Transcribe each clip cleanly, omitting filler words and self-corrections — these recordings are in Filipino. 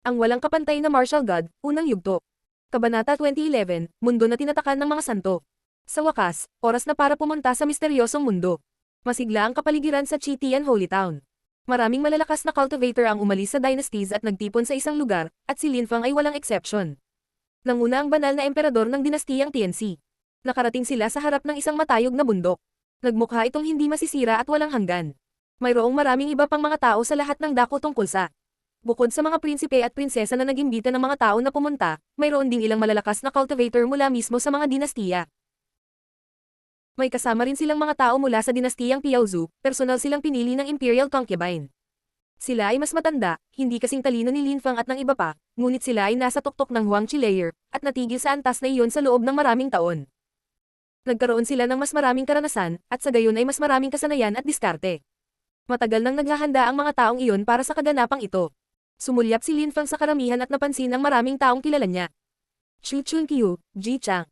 Ang walang kapantay na martial god, unang yugto. Kabanata 2011, mundo na tinatakan ng mga santo. Sa wakas, oras na para pumunta sa misteryosong mundo. Masigla ang kapaligiran sa Chitian Holy Town. Maraming malalakas na cultivator ang umalis sa dynasties at nagtipon sa isang lugar, at si Linfang ay walang exception. Nanguna ang banal na emperador ng dinastiyang TNC. Nakarating sila sa harap ng isang matayog na bundok. Nagmukha itong hindi masisira at walang hanggan. Mayroong maraming iba pang mga tao sa lahat ng dako tungkol sa. Bukod sa mga prinsipe at prinsesa na nag-imbita ng mga tao na pumunta, mayroon ding ilang malalakas na cultivator mula mismo sa mga dinastiya. May kasama rin silang mga tao mula sa dinastiyang Piaozu, personal silang pinili ng Imperial Concubine. Sila ay mas matanda, hindi kasing talino ni Linfang at ng iba pa, ngunit sila ay nasa tuktok ng Huangqi layer, at natigil sa antas na iyon sa loob ng maraming taon. Nagkaroon sila ng mas maraming karanasan, at sa gayon ay mas maraming kasanayan at diskarte. Matagal nang naghahanda ang mga taong iyon para sa kaganapang ito. Sumulyap si Linfang sa karamihan at napansin ng maraming taong kilala niya. Xu Chunqiu, Ji Chang.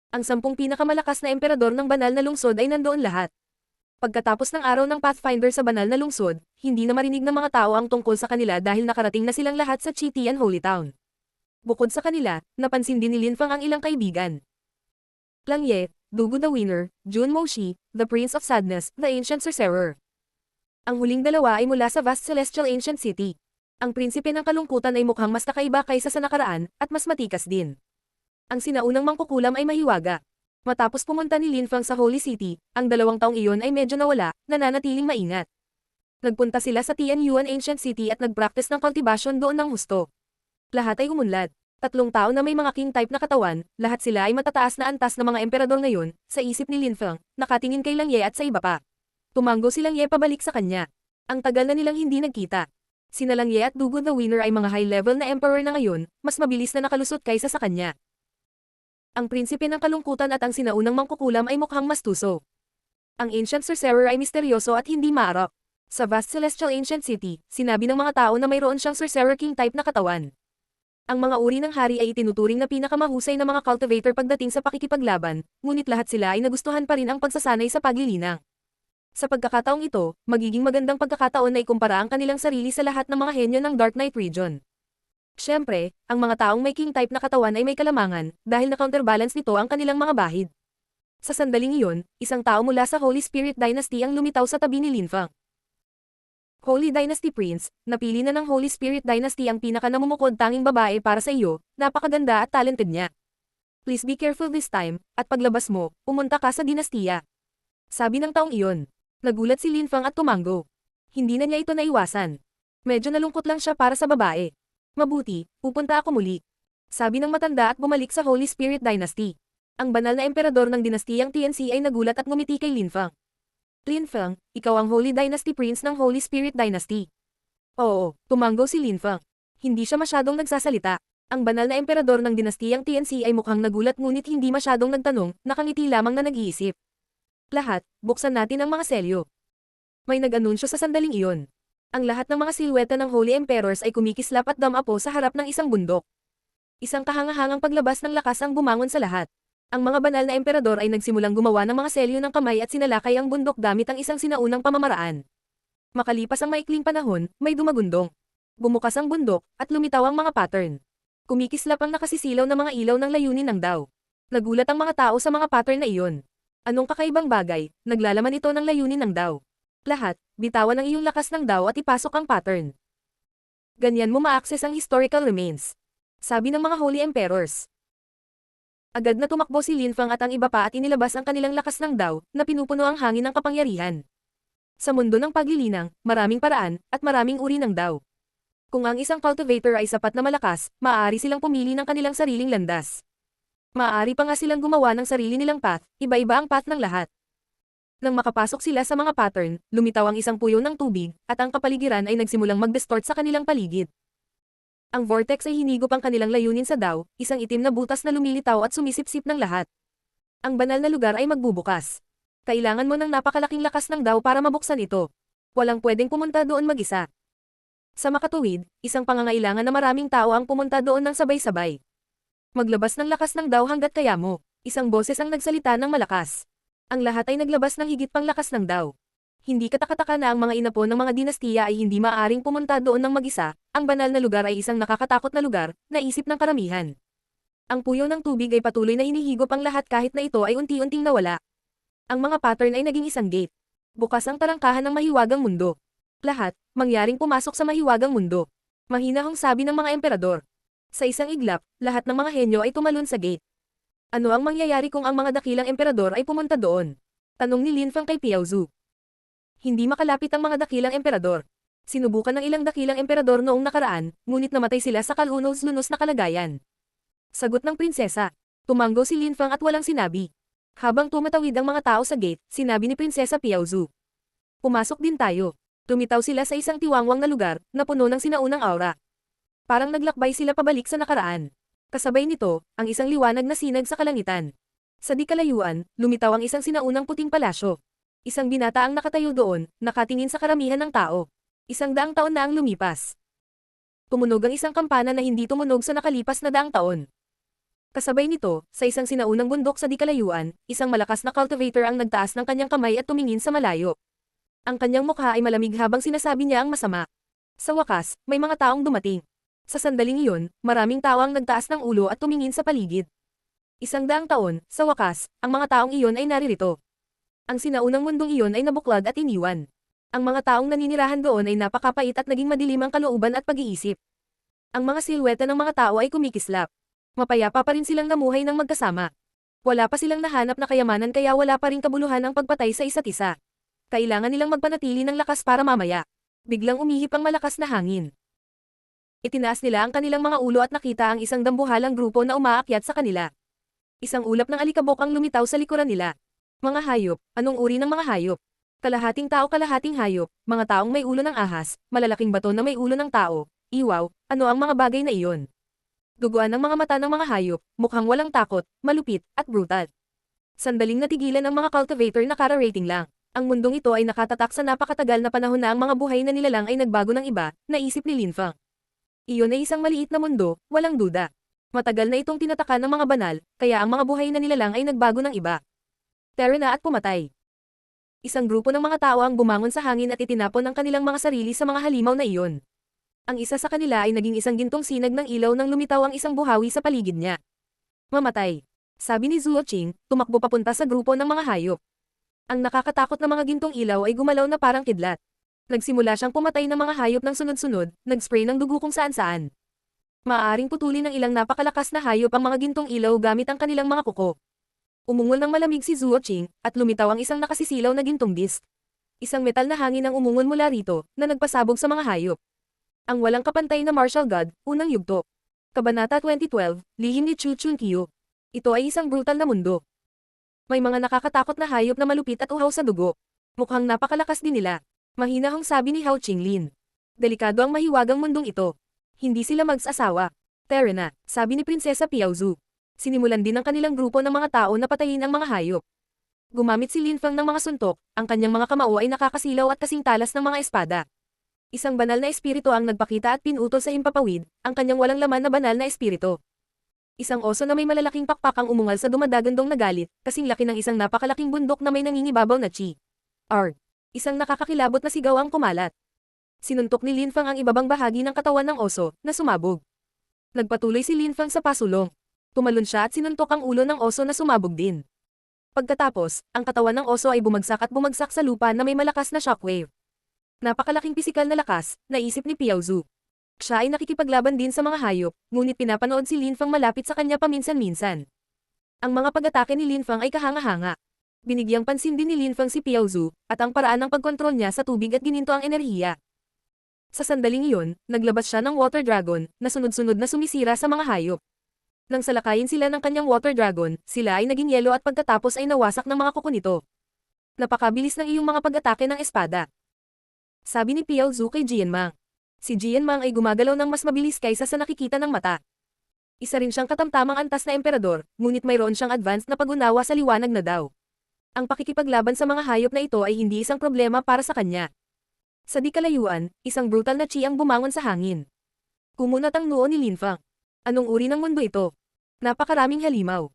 Ang 10 pinakamalakas na emperador ng banal na lungsod ay nandoon lahat. Pagkatapos ng araw ng Pathfinder sa banal na lungsod, hindi na marinig ng mga tao ang tungkol sa kanila dahil nakarating na silang lahat sa Chitian Holy Town. Bukod sa kanila, napansin din ni Linfang ang ilang kaibigan. Lang Ye, Dugu the Winner, Jun Moshi, the Prince of Sadness, the Ancient Sorcerer. Ang huling dalawa ay mula sa vast celestial ancient city. Ang prinsipe ng kalungkutan ay mukhang mas kakaiba kaysa sa nakaraan, at mas matikas din. Ang sinaunang mangkukulam ay mahiwaga. Matapos pumunta ni Linfang sa Holy City, ang 2 taong iyon ay medyo nawala, nananatiling maingat. Nagpunta sila sa Tianyuan Ancient City at nagpractice ng cultivation doon ng husto. Lahat ay umunlad. 3 tao na may mga king-type na katawan, lahat sila ay matataas na antas na mga emperador ngayon, sa isip ni Linfang, nakatingin kay Lang Ye at sa iba pa. Tumango si Lang Ye pabalik sa kanya. Ang tagal na nilang hindi nagkita. Sina Lang Ye at Dugu the Winner ay mga high-level na emperor na ngayon, mas mabilis na nakalusot kaysa sa kanya. Ang prinsipe ng kalungkutan at ang sinaunang mangkukulam ay mukhang mastuso. Ang Ancient Sorcerer ay misteryoso at hindi maarap. Sa vast celestial ancient city, sinabi ng mga tao na mayroon siyang Sorcerer King type na katawan. Ang mga uri ng hari ay itinuturing na pinakamahusay na mga cultivator pagdating sa pakikipaglaban, ngunit lahat sila ay nagustuhan pa rin ang pagsasanay sa paglilinang. Sa pagkakataong ito, magiging magandang pagkakataon na ikumpara ang kanilang sarili sa lahat ng mga henyo ng Dark Knight region. Siyempre, ang mga taong may king type na katawan ay may kalamangan, dahil na-counterbalance nito ang kanilang mga bahid. Sa sandaling iyon, isang tao mula sa Holy Spirit Dynasty ang lumitaw sa tabi ni Linfang. Holy Dynasty Prince, napili na ng Holy Spirit Dynasty ang pinaka-namumukod tanging babae para sa iyo, napakaganda at talented niya. Please be careful this time, at paglabas mo, pumunta ka sa dinastiya. Sabi ng taong iyon. Nagulat si Linfang at tumango. Hindi na niya ito naiwasan. Medyo nalungkot lang siya para sa babae. Mabuti, pupunta ako muli. Sabi ng matanda at bumalik sa Holy Spirit Dynasty. Ang banal na emperador ng dinastiyang TNC ay nagulat at ngumiti kay Linfang. Linfang, ikaw ang Holy Dynasty Prince ng Holy Spirit Dynasty. Oo, tumango si Linfang. Hindi siya masyadong nagsasalita. Ang banal na emperador ng dinastiyang TNC ay mukhang nagulat ngunit hindi masyadong nagtanong, nakangiti lamang na nag-iisip. Lahat, buksan natin ang mga selyo. May nag-anunsyo sa sandaling iyon. Ang lahat ng mga silweta ng Holy Emperors ay kumikislap at damapo sa harap ng isang bundok. Isang kahangahangang paglabas ng lakas ang bumangon sa lahat. Ang mga banal na emperador ay nagsimulang gumawa ng mga selyo ng kamay at sinalakay ang bundok gamit ang isang sinaunang pamamaraan. Makalipas ang maikling panahon, may dumagundong. Bumukas ang bundok, at lumitaw ang mga pattern. Kumikislap ang nakasisilaw na mga ilaw ng layunin ng Dao. Nagulat ang mga tao sa mga pattern na iyon. Anong kakaibang bagay, naglalaman ito ng layunin ng Dao. Lahat, bitawan ang iyong lakas ng Dao at ipasok ang pattern. Ganyan mo ma-access ang historical remains. Sabi ng mga Holy Emperors. Agad na tumakbo si Linfang at ang iba pa at inilabas ang kanilang lakas ng Dao, na pinupuno ang hangin ng kapangyarihan. Sa mundo ng paglilinang, maraming paraan, at maraming uri ng Dao. Kung ang isang cultivator ay sapat na malakas, maaari silang pumili ng kanilang sariling landas. Maaari pa nga silang gumawa ng sarili nilang path, iba-iba ang path ng lahat. Nang makapasok sila sa mga pattern, lumitaw ang isang puyo ng tubig, at ang kapaligiran ay nagsimulang mag-distort sa kanilang paligid. Ang vortex ay hinigop ang kanilang layunin sa Dao, isang itim na butas na lumilitaw at sumisipsip ng lahat. Ang banal na lugar ay magbubukas. Kailangan mo ng napakalaking lakas ng Dao para mabuksan ito. Walang pwedeng pumunta doon mag-isa. Sa makatuwid, isang pangangailangan na maraming tao ang pumunta doon ng sabay-sabay. Maglabas ng lakas ng Dao hanggat kaya mo. Isang boses ang nagsalita ng malakas. Ang lahat ay naglabas ng higit pang lakas ng Dao. Hindi katakataka na ang mga inapo ng mga dinastiya ay hindi maaaring pumunta doon ng mag-isa, ang banal na lugar ay isang nakakatakot na lugar, naisip ng karamihan. Ang puyo ng tubig ay patuloy na hinihigop ang lahat kahit na ito ay unti-unting nawala. Ang mga pattern ay naging isang gate. Bukas ang tarangkahan ng mahiwagang mundo. Lahat, mangyaring pumasok sa mahiwagang mundo. Mahinahong sabi ng mga emperador. Sa isang iglap, lahat ng mga henyo ay tumalon sa gate. Ano ang mangyayari kung ang mga dakilang emperador ay pumunta doon? Tanong ni Lin Feng kay Piao Zhu. Hindi makalapit ang mga dakilang emperador. Sinubukan ng ilang dakilang emperador noong nakaraan, ngunit namatay sila sa kalunos-lunos na kalagayan. Sagot ng prinsesa. Tumanggo si Lin Feng at walang sinabi. Habang tumatawid ang mga tao sa gate, sinabi ni Prinsesa Piao Zhu. Pumasok din tayo. Tumitaw sila sa isang tiwangwang na lugar, na puno ng sinaunang aura. Parang naglakbay sila pabalik sa nakaraan. Kasabay nito, ang isang liwanag na sinag sa kalangitan. Sa di kalayuan, lumitaw ang isang sinaunang puting palasyo. Isang binata ang nakatayo doon, nakatingin sa karamihan ng tao. 100 taon na ang lumipas. Tumunog ang isang kampana na hindi tumunog sa nakalipas na 100 taon. Kasabay nito, sa isang sinaunang bundok sa di kalayuan, isang malakas na cultivator ang nagtaas ng kanyang kamay at tumingin sa malayo. Ang kanyang mukha ay malamig habang sinasabi niya ang masama. Sa wakas, may mga taong dumating. Sa sandaling iyon, maraming tao ang nagtaas ng ulo at tumingin sa paligid. 100 taon, sa wakas, ang mga taong iyon ay naririto. Ang sinaunang mundong iyon ay nabuklod at iniwan. Ang mga taong naninirahan doon ay napakapait at naging madilim ang kalooban at pag-iisip. Ang mga silweta ng mga tao ay kumikislap. Mapayapa pa rin silang namuhay ng magkasama. Wala pa silang nahanap na kayamanan kaya wala pa ring kabuluhan ang pagpatay sa isa't isa. Kailangan nilang magpanatili ng lakas para mamaya. Biglang umihip ang malakas na hangin. Itinaas nila ang kanilang mga ulo at nakita ang isang dambuhalang grupo na umaakyat sa kanila. Isang ulap ng alikabok ang lumitaw sa likuran nila. Mga hayop, anong uri ng mga hayop? Kalahating tao kalahating hayop, mga taong may ulo ng ahas, malalaking bato na may ulo ng tao, iwaw, ano ang mga bagay na iyon? Duguan ng mga mata ng mga hayop, mukhang walang takot, malupit, at brutal. Sandaling natigilan ang mga cultivator na kara-rating lang. Ang mundong ito ay nakatatak sa napakatagal na panahon na ang mga buhay na nilalang ay nagbago ng iba, naisip ni Lin Feng. Iyon ay isang maliit na mundo, walang duda. Matagal na itong tinatakan ng mga banal, kaya ang mga buhay na nilalang ay nagbago ng iba. Tara na at pumatay. Isang grupo ng mga tao ang bumangon sa hangin at itinapon ang kanilang mga sarili sa mga halimaw na iyon. Ang isa sa kanila ay naging isang gintong sinag ng ilaw nang lumitaw ang isang buhawi sa paligid niya. Mamatay. Sabi ni Zuo Qing, tumakbo papunta sa grupo ng mga hayop. Ang nakakatakot na mga gintong ilaw ay gumalaw na parang kidlat. Nagsimula siyang pumatay ng mga hayop ng sunod-sunod, nag-spray ng dugo kung saan-saan. Maaaring putulin ng ilang napakalakas na hayop ang mga gintong ilaw gamit ang kanilang mga kuko. Umungol ng malamig si Zuo Qing, at lumitaw ang isang nakasisilaw na gintong disk. Isang metal na hangin ang umungol mula rito, na nagpasabog sa mga hayop. Ang walang kapantay na martial god, unang yugto. Kabanata 2012, Lihim ni Chu Chunkyo. Ito ay isang brutal na mundo. May mga nakakatakot na hayop na malupit at uhaw sa dugo. Mukhang napakalakas din nila. Mahinahong sabi ni Hao Qinglin. Delikado ang mahiwagang mundong ito. Hindi sila mag-asawa. Tara na, sabi ni Prinsesa Piao Zhu. Sinimulan din ng kanilang grupo ng mga tao na patayin ang mga hayop. Gumamit si Lin Feng ng mga suntok, ang kanyang mga kamao ay nakakasilaw at kasing talas ng mga espada. Isang banal na espiritu ang nagpakita at pinutol sa himpapawid, ang kanyang walang laman na banal na espiritu. Isang oso na may malalaking pakpak ang umungal sa dumadagandong na galit, kasing laki ng isang napakalaking bundok na may nangingibabaw na chi. Isang nakakakilabot na sigaw ang kumalat. Sinuntok ni Lin Feng ang ibabang bahagi ng katawan ng oso, na sumabog. Nagpatuloy si Lin Feng sa pasulong. Tumalon siya at sinuntok ang ulo ng oso na sumabog din. Pagkatapos, ang katawan ng oso ay bumagsak sa lupa na may malakas na shockwave. Napakalaking pisikal na lakas, naisip ni Piao Zhu. Siya ay nakikipaglaban din sa mga hayop, ngunit pinapanood si Lin Feng malapit sa kanya paminsan-minsan. Ang mga pag-atake ni Lin Feng ay kahanga-hanga. Binigyang pansin din ni Lin Feng si Piao Zhu, at ang paraan ng pagkontrol niya sa tubig at gininto ang enerhiya. Sa sandaling iyon, naglabas siya ng water dragon, na sunod-sunod na sumisira sa mga hayop. Nang salakayin sila ng kanyang water dragon, sila ay naging yelo at pagkatapos ay nawasak ng mga kuko nito. Napakabilis ng iyong mga pag-atake ng espada. Sabi ni Piao Zhu kay Jianmang. Si Jianmang ay gumagalaw ng mas mabilis kaysa sa nakikita ng mata. Isa rin siyang katamtamang antas na emperador, ngunit mayroon siyang advanced na pag-unawa sa liwanag na daw. Ang pakikipaglaban sa mga hayop na ito ay hindi isang problema para sa kanya. Sa di kalayuan, isang brutal na chi ang bumangon sa hangin. Kumunat ang noo ni Lin Feng. Anong uri ng mundo ito? Napakaraming halimaw.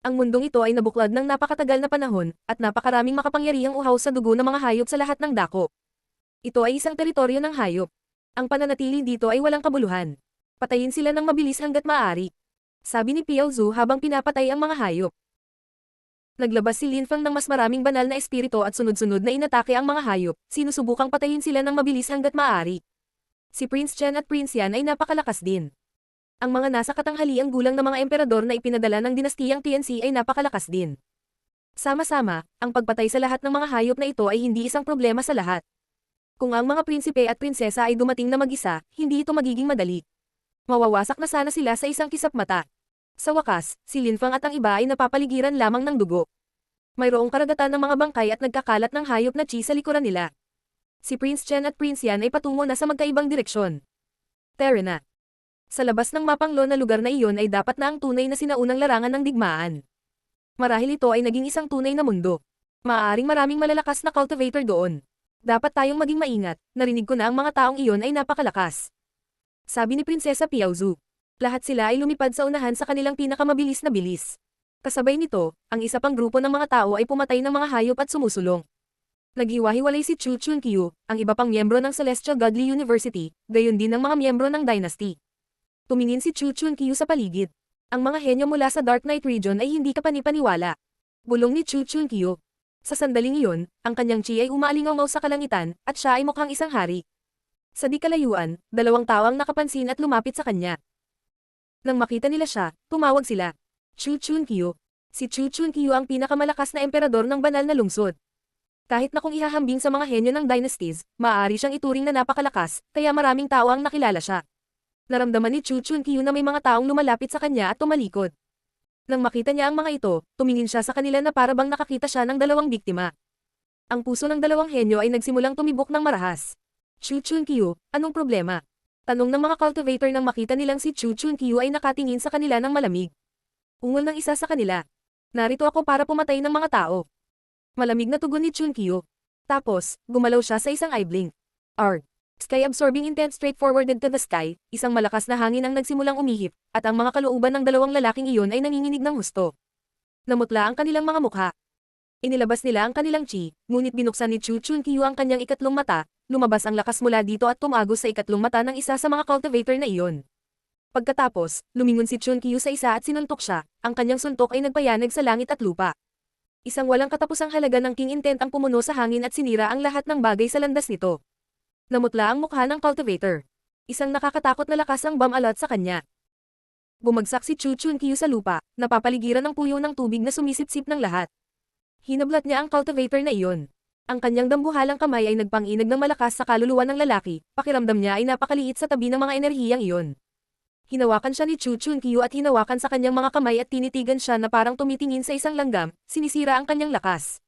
Ang mundong ito ay nabuklod ng napakatagal na panahon, at napakaraming makapangyarihang uhaw sa dugo ng mga hayop sa lahat ng dako. Ito ay isang teritoryo ng hayop. Ang pananatili dito ay walang kabuluhan. Patayin sila ng mabilis hanggat maaari. Sabi ni Piao Zhu habang pinapatay ang mga hayop. Naglabas si Lin Feng ng mas maraming banal na espiritu at sunod-sunod na inatake ang mga hayop, sinusubukang patayin sila ng mabilis hanggat maaari. Si Prince Chen at Prince Yan ay napakalakas din. Ang mga nasa katanghaliang gulang na mga emperador na ipinadala ng dinastiyang TNC ay napakalakas din. Sama-sama, ang pagpatay sa lahat ng mga hayop na ito ay hindi isang problema sa lahat. Kung ang mga prinsipe at prinsesa ay dumating na mag-isa, hindi ito magiging madali. Mawawasak na sana sila sa isang kisap mata. Sa wakas, si Lin Feng at ang iba ay napapaligiran lamang ng dugo. Mayroong karagatan ng mga bangkay at nagkakalat ng hayop na chi sa likuran nila. Si Prince Chen at Prince Yan ay patungo na sa magkaibang direksyon. Tara na. Sa labas ng mapanglo na lugar na iyon ay dapat na ang tunay na sinaunang larangan ng digmaan. Marahil ito ay naging isang tunay na mundo. Maaaring maraming malalakas na cultivator doon. Dapat tayong maging maingat, narinig ko na ang mga taong iyon ay napakalakas. Sabi ni Prinsesa Piao Zhu. Lahat sila ay lumipad sa unahan sa kanilang pinakamabilis na bilis. Kasabay nito, ang isa pang grupo ng mga tao ay pumatay ng mga hayop at sumusulong. Naghiwa-hiwalay si Chu Chunqiu, ang iba pang miyembro ng Celestial Godly University, gayon din ang mga miyembro ng Dynasty. Tumingin si Chu Chunqiu sa paligid. Ang mga henyo mula sa Dark Knight region ay hindi kapanipaniwala. Bulong ni Chu Chunqiu. Sa sandaling iyon, ang kanyang chi ay umaalingaw sa kalangitan, at siya ay mukhang isang hari. Sa di kalayuan, dalawang tao ang nakapansin at lumapit sa kanya. Nang makita nila siya, tumawag sila. Chu Chunqiu. Si Chu Chunqiu ang pinakamalakas na emperador ng banal na lungsod. Kahit na kung ihahambing sa mga henyo ng dynasties, maaari siyang ituring na napakalakas, kaya maraming tao ang nakilala siya. Naramdaman ni Chu Chunqiu na may mga taong lumalapit sa kanya at tumalikod. Nang makita niya ang mga ito, tumingin siya sa kanila na para bang nakakita siya ng dalawang biktima. Ang puso ng dalawang henyo ay nagsimulang tumibok ng marahas. Chu Chunqiu, anong problema? Tanong ng mga cultivator nang makita nilang si Chu Chunqiu ay nakatingin sa kanila ng malamig. Ungol ng isa sa kanila. Narito ako para pumatay ng mga tao. Malamig na tugon ni Chunqiu. Tapos, gumalaw siya sa isang eye blink. Sky-absorbing intent straightforward to the sky, isang malakas na hangin ang nagsimulang umihip, at ang mga kalooban ng dalawang lalaking iyon ay nanginginig ng husto. Namutla ang kanilang mga mukha. Inilabas nila ang kanilang chi, ngunit binuksan ni Chu Chunqiu ang kanyang ikatlong mata, lumabas ang lakas mula dito at tumagos sa ikatlong mata ng isa sa mga cultivator na iyon. Pagkatapos, lumingon si Chunqiu sa isa at sinuntok siya, ang kanyang suntok ay nagpayanag sa langit at lupa. Isang walang katapusang halaga ng king intent ang pumuno sa hangin at sinira ang lahat ng bagay sa landas nito. Namutla ang mukha ng cultivator. Isang nakakatakot na lakas ang bum-alot sa kanya. Bumagsak si Chu Chunqiu sa lupa, napapaligiran ng puyo ng tubig na sumisipsip ng lahat. Hinablat niya ang cultivator na iyon. Ang kanyang dambuhalang kamay ay nagpanginag ng malakas sa kaluluwa ng lalaki, pakiramdam niya ay napakaliit sa tabi ng mga enerhiyang iyon. Hinawakan siya ni Chu Chunqiu at hinawakan sa kanyang mga kamay at tinitigan siya na parang tumitingin sa isang langgam, sinisira ang kanyang lakas.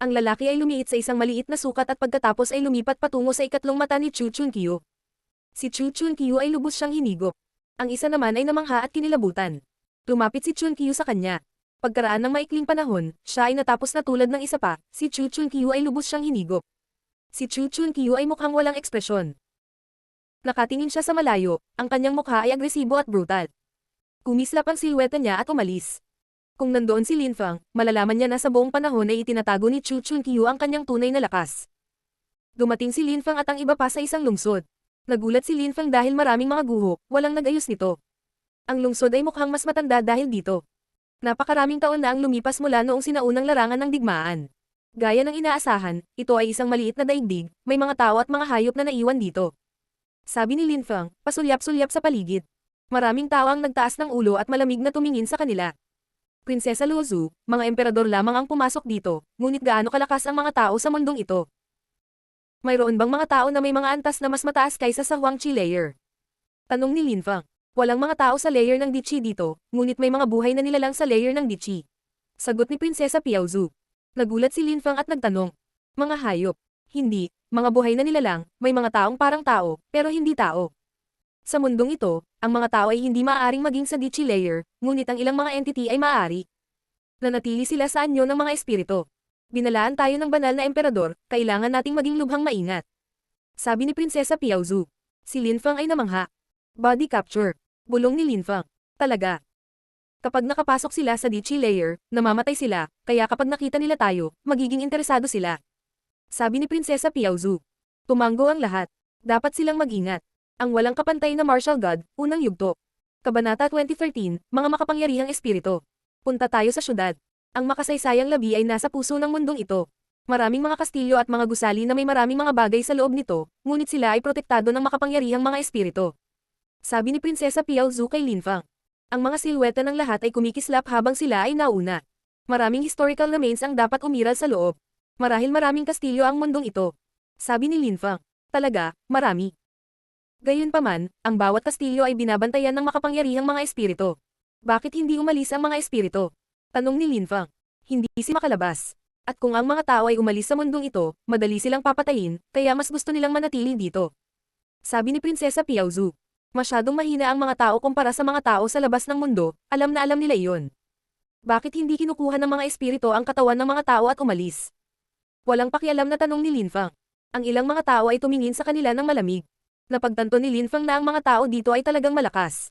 Ang lalaki ay lumiit sa isang maliit na sukat at pagkatapos ay lumipat patungo sa ikatlong mata ni Chu Chunqiu. Si Chu Chunqiu ay lubos siyang hinigop. Ang isa naman ay namangha at kinilabutan. Lumapit si Chunqiu sa kanya. Pagkaraan ng maikling panahon, siya ay natapos na tulad ng isa pa, si Chu Chunqiu ay lubos siyang hinigop. Si Chu Chunqiu ay mukhang walang ekspresyon. Nakatingin siya sa malayo, ang kanyang mukha ay agresibo at brutal. Kumislap ang silweta niya at umalis. Kung nandoon si Lin Feng, malalaman niya na sa buong panahon ay itinatago ni Chu Chunqiu ang kanyang tunay na lakas. Dumating si Lin Feng at ang iba pa sa isang lungsod. Nagulat si Lin Feng dahil maraming mga guho, walang nag-ayos nito. Ang lungsod ay mukhang mas matanda dahil dito. Napakaraming taon na ang lumipas mula noong sinaunang larangan ng digmaan. Gaya ng inaasahan, ito ay isang maliit na daigdig, may mga tao at mga hayop na naiwan dito. Sabi ni Lin Feng, pasulyap-sulyap sa paligid. Maraming tao ang nagtaas ng ulo at malamig na tumingin sa kanila. Prinsesa Luo Zhu, mga emperador lamang ang pumasok dito, ngunit gaano kalakas ang mga tao sa mundong ito? Mayroon bang mga tao na may mga antas na mas mataas kaysa sa Huangqi layer? Tanong ni Lin Feng. Walang mga tao sa layer ng Diqi dito, ngunit may mga buhay na nilalang sa layer ng Diqi. Sagot ni Prinsesa Piao Zhu. Nagulat si Lin Feng at nagtanong. Mga hayop. Hindi, mga buhay na nilalang, may mga taong parang tao, pero hindi tao. Sa mundong ito, ang mga tao ay hindi maaaring maging sa Diqi layer, ngunit ang ilang mga entity ay maaari. Nanatili sila sa anyo ng mga espiritu. Binalaan tayo ng banal na emperador, kailangan nating maging lubhang maingat. Sabi ni Prinsesa Piao Zhu. Si Lin Feng ay namangha. Body capture. Bulong ni Lin Feng. Talaga. Kapag nakapasok sila sa Dichi layer, namamatay sila, kaya kapag nakita nila tayo, magiging interesado sila. Sabi ni Prinsesa Piaozu. Tumango ang lahat. Dapat silang mag-ingat. Ang walang kapantay na martial god, unang yugto. Kabanata 2013, mga makapangyarihang espiritu. Punta tayo sa syudad. Ang makasaysayang labi ay nasa puso ng mundong ito. Maraming mga kastilyo at mga gusali na may maraming mga bagay sa loob nito, ngunit sila ay protektado ng makapangyarihang mga espiritu. Sabi ni Prinsesa Piaozu kay Linfang. Ang mga silweta ng lahat ay kumikislap habang sila ay nauna. Maraming historical remains ang dapat umiral sa loob. Marahil maraming kastilyo ang mundong ito. Sabi ni Linfang. Talaga, marami. Gayunpaman, ang bawat kastilyo ay binabantayan ng makapangyarihang mga espiritu. Bakit hindi umalis ang mga espiritu? Tanong ni Linfang. Hindi si makalabas. At kung ang mga tao ay umalis sa mundong ito, madali silang papatayin, kaya mas gusto nilang manatili dito. Sabi ni Prinsesa Piaozu. Masyadong mahina ang mga tao kumpara sa mga tao sa labas ng mundo, alam na alam nila iyon. Bakit hindi kinukuha ng mga espiritu ang katawan ng mga tao at umalis? Walang pakialam na tanong ni Linfang. Ang ilang mga tao ay tumingin sa kanila ng malamig. Napagtanto ni Linfang na ang mga tao dito ay talagang malakas.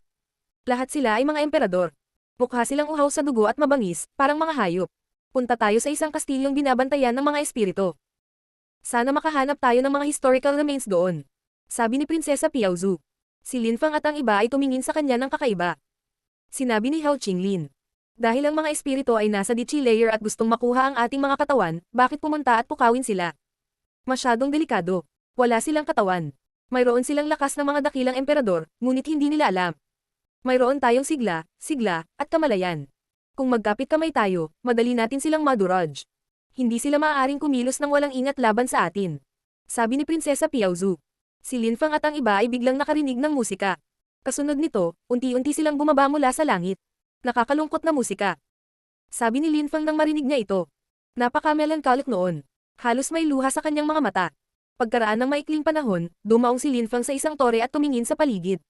Lahat sila ay mga emperador. Mukha silang uhaw sa dugo at mabangis, parang mga hayop. Punta tayo sa isang kastilyong binabantayan ng mga espiritu. Sana makahanap tayo ng mga historical remains doon. Sabi ni Prinsesa Piaozu. Si Linfang at ang iba ay tumingin sa kanya ng kakaiba. Sinabi ni Hao Qinglin. Dahil ang mga espiritu ay nasa Dichi layer at gustong makuha ang ating mga katawan, bakit pumunta at pukawin sila? Masyadong delikado. Wala silang katawan. Mayroon silang lakas ng mga dakilang emperador, ngunit hindi nila alam. Mayroon tayong sigla, at kamalayan. Kung magkapit kamay tayo, madali natin silang maduraj. Hindi sila maaaring kumilos ng walang ingat laban sa atin. Sabi ni Prinsesa Piaozu. Si Linfang at ang iba ay biglang nakarinig ng musika. Kasunod nito, unti-unti silang bumaba mula sa langit. Nakakalungkot na musika. Sabi ni Linfang nang marinig niya ito. Napaka-melancholic noon. Halos may luha sa kanyang mga mata. Pagkaraan ng maikling panahon, dumaong si Linfang sa isang tore at tumingin sa paligid.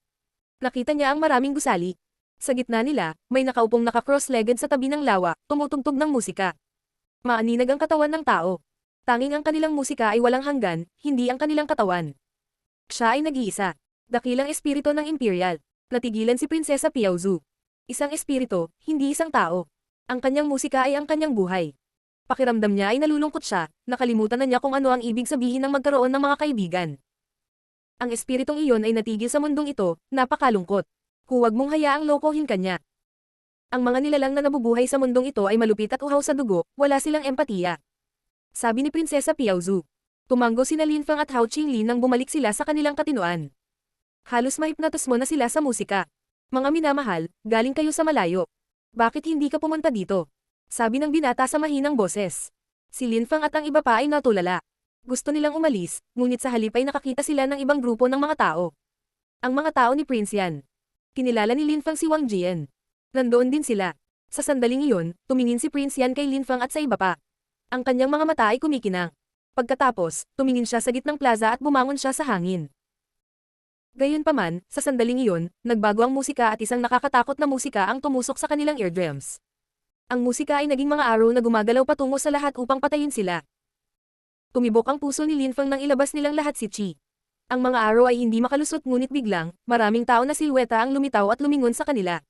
Nakita niya ang maraming gusali. Sa gitna nila, may nakaupong naka-cross-legged sa tabi ng lawa, tumutugtog ng musika. Maaninag ang katawan ng tao. Tanging ang kanilang musika ay walang hanggan, hindi ang kanilang katawan. Siya ay nag-iisa. Dakilang espiritu ng Imperial. Natigilan si Prinsesa Piaozu. Isang espiritu, hindi isang tao. Ang kanyang musika ay ang kanyang buhay. Pakiramdam niya ay nalulungkot siya, nakalimutan na niya kung ano ang ibig sabihin ng magkaroon ng mga kaibigan. Ang espiritong iyon ay natigil sa mundong ito, napakalungkot. Huwag mong hayaang lokohin kanya. Ang mga nilalang na nabubuhay sa mundong ito ay malupit at uhaw sa dugo, wala silang empatiya. Sabi ni Prinsesa Piaozu. Tumango sina Linfang at Hao Qinglin nang bumalik sila sa kanilang katinuan. Halos mahipnotos mo na sila sa musika. Mga minamahal, galing kayo sa malayo. Bakit hindi ka pumunta dito? Sabi ng binata sa mahinang boses. Si Linfang at ang iba pa ay natulala. Gusto nilang umalis, ngunit sa halip ay nakakita sila ng ibang grupo ng mga tao. Ang mga tao ni Prince Yan. Kinilala ni Linfang si Wang Jian. Nandoon din sila. Sa sandaling iyon, tumingin si Prince Yan kay Linfang at sa iba pa. Ang kanyang mga mata ay kumikinang. Pagkatapos, tumingin siya sa gitnang plaza at bumangon siya sa hangin. Gayunpaman, sa sandaling iyon, nagbago ang musika at isang nakakatakot na musika ang tumusok sa kanilang eardrums. Ang musika ay naging mga arrow na gumagalaw patungo sa lahat upang patayin sila. Tumibok ang puso ni Linfang nang ilabas nilang lahat si Qi. Ang mga arrow ay hindi makalusot ngunit biglang, maraming tao na silweta ang lumitaw at lumingon sa kanila.